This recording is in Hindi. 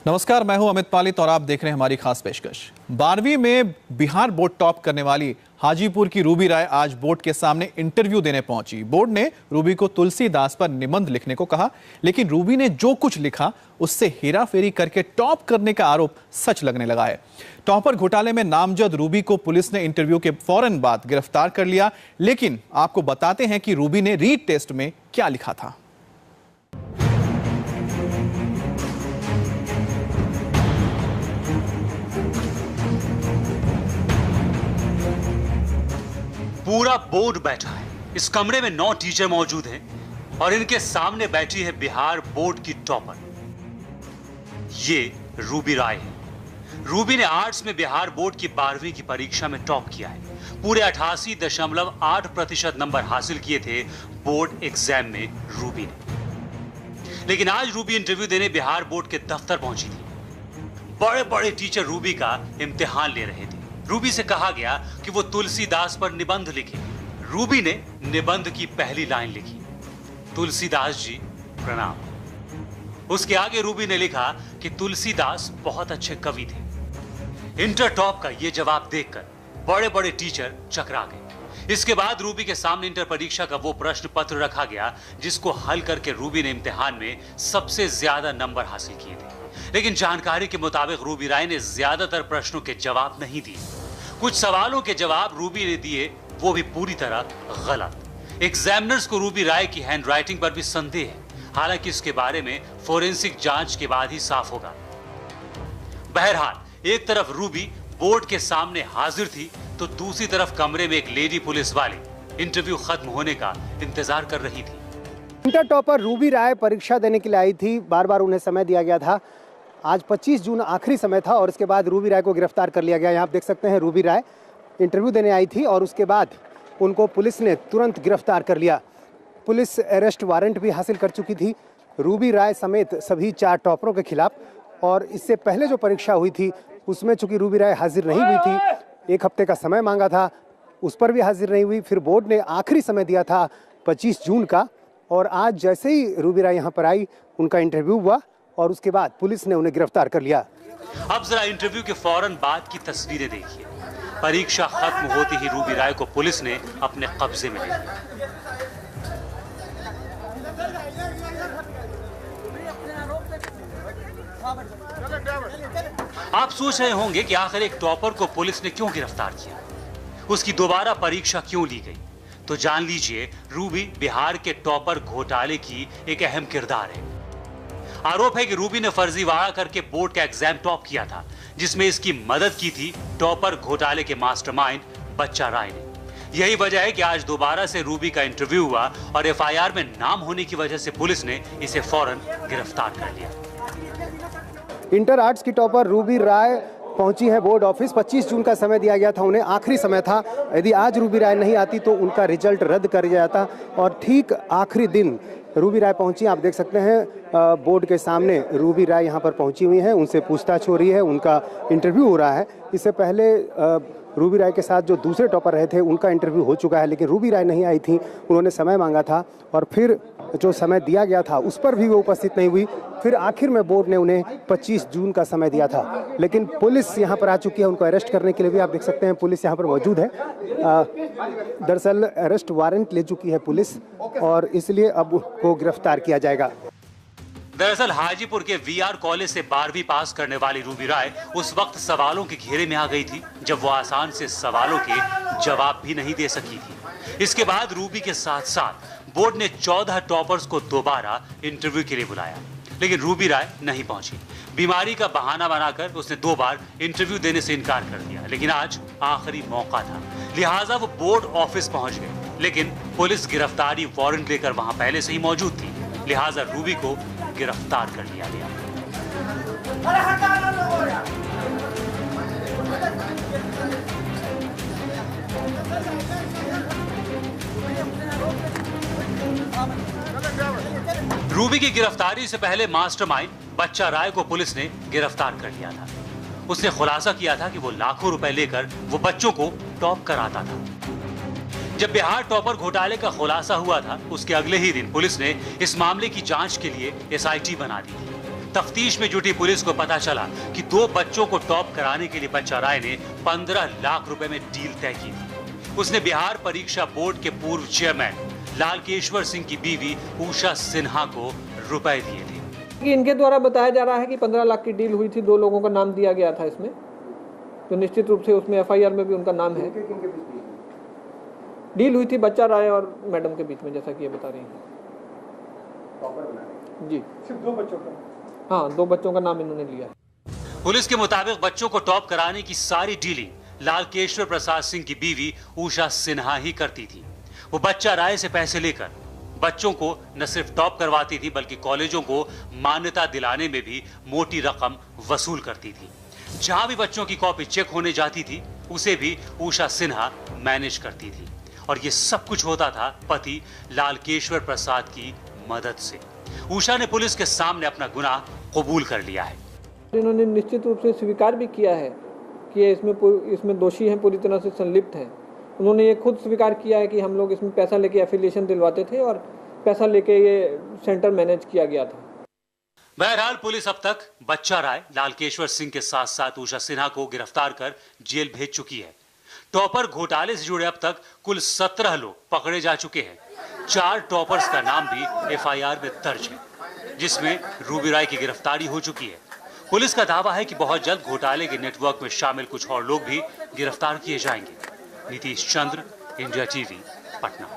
नमस्कार, मैं हूं अमित पालित और आप देख रहे हैं हमारी खास पेशकश। 12वीं में बिहार बोर्ड टॉप करने वाली हाजीपुर की रूबी राय आज बोर्ड के सामने इंटरव्यू देने पहुंची। बोर्ड ने रूबी को तुलसीदास पर निबंध लिखने को कहा, लेकिन रूबी ने जो कुछ लिखा उससे हेराफेरी करके टॉप करने का आरोप सच लगने लगा है। टॉपर घोटाले में नामजद रूबी को पुलिस ने इंटरव्यू के फौरन बाद गिरफ्तार कर लिया, लेकिन आपको बताते हैं कि रूबी ने रीड टेस्ट में क्या लिखा था। पूरा बोर्ड बैठा है। इस कमरे में 9 टीचर मौजूद हैं और इनके सामने बैठी है बिहार बोर्ड की टॉपर। ये रूबी राय है। रूबी ने आर्ट्स में बिहार बोर्ड की 12वीं की परीक्षा में टॉप किया है। पूरे 88.8% नंबर हासिल किए थे बोर्ड एग्जाम में रूबी ने। लेकिन आज रूबी इंटरव्यू देने बिहार बोर्ड के दफ्तर पहुंची थी। बड़े बड़े टीचर रूबी का इम्तिहान ले रहे थे। रूबी से कहा गया कि वो तुलसीदास पर निबंध लिखे। रूबी ने निबंध की पहली लाइन लिखी, तुलसीदास जी प्रणाम। उसके आगे रूबी ने लिखा कि तुलसीदास बहुत अच्छे कवि थे। इंटर टॉप का ये जवाब देखकर बड़े बड़े टीचर चकरा गए। इसके बाद रूबी के सामने इंटर परीक्षा का वो प्रश्न पत्र रखा गया जिसको हल करके रूबी ने इम्तिहान में सबसे ज्यादा नंबर हासिल किए थे। लेकिन जानकारी के मुताबिक रूबी राय ने ज्यादातर प्रश्नों के जवाब नहीं दिए। कुछ सवालों के जवाब रूबी ने दिए, वो भी पूरी तरह गलत। एग्जामिनर्स को रूबी राय की हैंडराइटिंग पर भी संदेह है। हालांकि इसके बारे में फोरेंसिक जांच के बाद ही साफ होगा। बहरहाल, एक तरफ रूबी बोर्ड के सामने हाजिर थी तो दूसरी तरफ कमरे में एक लेडी पुलिस वाली इंटरव्यू खत्म होने का इंतजार कर रही थी। इंटर टॉपर रूबी राय परीक्षा देने के लिए आई थी। बार बार उन्हें समय दिया गया था। आज 25 जून आखिरी समय था और इसके बाद रूबी राय को गिरफ्तार कर लिया गया। यहाँ आप देख सकते हैं, रूबी राय इंटरव्यू देने आई थी और उसके बाद उनको पुलिस ने तुरंत गिरफ्तार कर लिया। पुलिस अरेस्ट वारंट भी हासिल कर चुकी थी रूबी राय समेत सभी 4 टॉपरों के खिलाफ। और इससे पहले जो परीक्षा हुई थी उसमें चूंकि रूबी राय हाजिर नहीं हुई थी, 1 हफ्ते का समय मांगा था, उस पर भी हाजिर नहीं हुई। फिर बोर्ड ने आखिरी समय दिया था 25 जून का और आज जैसे ही रूबी राय यहाँ पर आई, उनका इंटरव्यू हुआ और उसके बाद पुलिस ने उन्हें गिरफ्तार कर लिया। अब जरा इंटरव्यू के फौरन बाद की तस्वीरें देखिए। परीक्षा खत्म होते ही रूबी राय को पुलिस ने अपने कब्जे में ले लिया। आप सोच रहे होंगे कि आखिर एक टॉपर को पुलिस ने क्यों गिरफ्तार किया, उसकी दोबारा परीक्षा क्यों ली गई। तो जान लीजिए, रूबी बिहार के टॉपर घोटाले की एक अहम किरदार है। आरोप है कि रूबी ने फर्जीवाड़ा करके बोर्ड का एग्जाम टॉप किया था, जिसमें इसकी मदद की थी टॉपर घोटाले के मास्टरमाइंड बच्चा राय ने। यही वजह है कि आज दोबारा से रूबी का इंटरव्यू हुआ और एफआईआर में नाम होने की वजह से पुलिस ने इसे फौरन गिरफ्तार कर लिया। इंटर आर्ट्स की टॉपर रूबी राय पहुंची है बोर्ड ऑफिस। 25 जून का समय दिया गया था उन्हें, आखिरी समय था। यदि आज रूबी राय नहीं आती तो उनका रिजल्ट रद्द कर दिया जाता और ठीक आखिरी दिन रूबी राय पहुंची। आप देख सकते हैं बोर्ड के सामने रूबी राय यहां पर पहुंची हुई हैं, उनसे पूछताछ हो रही है, उनका इंटरव्यू हो रहा है। इससे पहले रूबी राय के साथ जो दूसरे टॉपर रहे थे उनका इंटरव्यू हो चुका है, लेकिन रूबी राय नहीं आई थी। उन्होंने समय मांगा था और फिर जो समय दिया गया था उस पर भी वो उपस्थित नहीं हुई। फिर आखिर में बोर्ड ने उन्हें 25 जून का समय दिया था, लेकिन पुलिस यहाँ पर आ चुकी है उनको अरेस्ट करने के लिए भी। आप देख सकते हैं पुलिस यहाँ पर मौजूद है। दरअसल अरेस्ट वारंट ले चुकी है पुलिस और इसलिए अब उसको गिरफ्तार किया जाएगा। दरअसल हाजीपुर के वीआर कॉलेज से 12वीं पास करने वाली रूबी राय उस वक्त सवालों के घेरे में आ गई थी जब वो आसान से सवालों के जवाब भी नहीं दे सकी थी। इसके बाद रूबी के साथ साथ बोर्ड ने 14 टॉपर्स को दोबारा इंटरव्यू के लिए बुलाया, लेकिन रूबी राय नहीं पहुंची। बीमारी का बहाना बनाकर उसने 2 बार इंटरव्यू देने से इनकार कर दिया, लेकिन आज आखिरी मौका था, लिहाजा वो बोर्ड ऑफिस पहुंच गए। लेकिन पुलिस गिरफ्तारी वारंट लेकर वहां पहले से ही मौजूद थी, लिहाजा रूबी को गिरफ्तार कर लिया गया। रूबी की गिरफ्तारी से पहले मास्टरमाइंड बच्चा राय को पुलिस ने गिरफ्तार कर लिया था। उसने खुलासा किया था कि वो लाखों रुपए लेकर वो बच्चों को टॉप कराता था। जब बिहार टॉपर घोटाले का खुलासा हुआ था, उसके अगले ही दिन पुलिस ने इस मामले की जांच के लिए एसआईटी बना दी। तफ्तीश में जुटी पुलिस को पता चला कि 2 बच्चों को टॉप कराने के लिए बच्चा राय ने 15 लाख रुपए में डील तय की थी। उसने बिहार परीक्षा बोर्ड के पूर्व चेयरमैन लालकेश्वर सिंह की बीवी उषा सिन्हा को रुपए दिए थे। कि इनके द्वारा बताया जा रहा है कि 15 लाख की डील हुई थी, 2 लोगों का नाम दिया गया था इसमें, तो निश्चित रूप से उसमें एफआईआर में भी उनका नाम है। डील हुई थी बच्चा राय और मैडम के बीच में, जैसा कि ये बता रही हैं। जी, सिर्फ 2 बच्चों का? हाँ, 2 बच्चों का नाम इन्होंने लिया है। पुलिस के मुताबिक बच्चों को टॉप कराने की सारी डीलिंग लालकेश्वर प्रसाद सिंह की बीवी उषा सिन्हा ही करती थी। वो बच्चा राय से पैसे लेकर बच्चों को न सिर्फ टॉप करवाती थी बल्कि कॉलेजों को मान्यता दिलाने में भी मोटी रकम वसूल करती थी। जहां भी बच्चों की कॉपी चेक होने जाती थी उसे भी उषा सिन्हा मैनेज करती थी और ये सब कुछ होता था पति लालकेश्वर प्रसाद की मदद से। उषा ने पुलिस के सामने अपना गुनाह कबूल कर लिया है। इन्होंने निश्चित रूप से स्वीकार भी किया है कि ये इसमें दोषी हैं, पूरी तरह से संलिप्त हैं। उन्होंने ये खुद स्वीकार किया है कि हम लोग इसमें पैसा लेके एफिलिएशन दिलवाते थे और पैसा लेके ये सेंटर मैनेज किया गया था। बहरहाल पुलिस अब तक बच्चा राय, लालकेश्वर सिंह के साथ साथ उषा सिन्हा को गिरफ्तार कर जेल भेज चुकी है। टॉपर घोटाले से जुड़े अब तक कुल 17 लोग पकड़े जा चुके हैं। 4 टॉपर्स का नाम भी एफआईआर में दर्ज है, जिसमें रूबी राय की गिरफ्तारी हो चुकी है। पुलिस का दावा है कि बहुत जल्द घोटाले के नेटवर्क में शामिल कुछ और लोग भी गिरफ्तार किए जाएंगे। नीतीश चंद्र, इंडिया टीवी, पटना।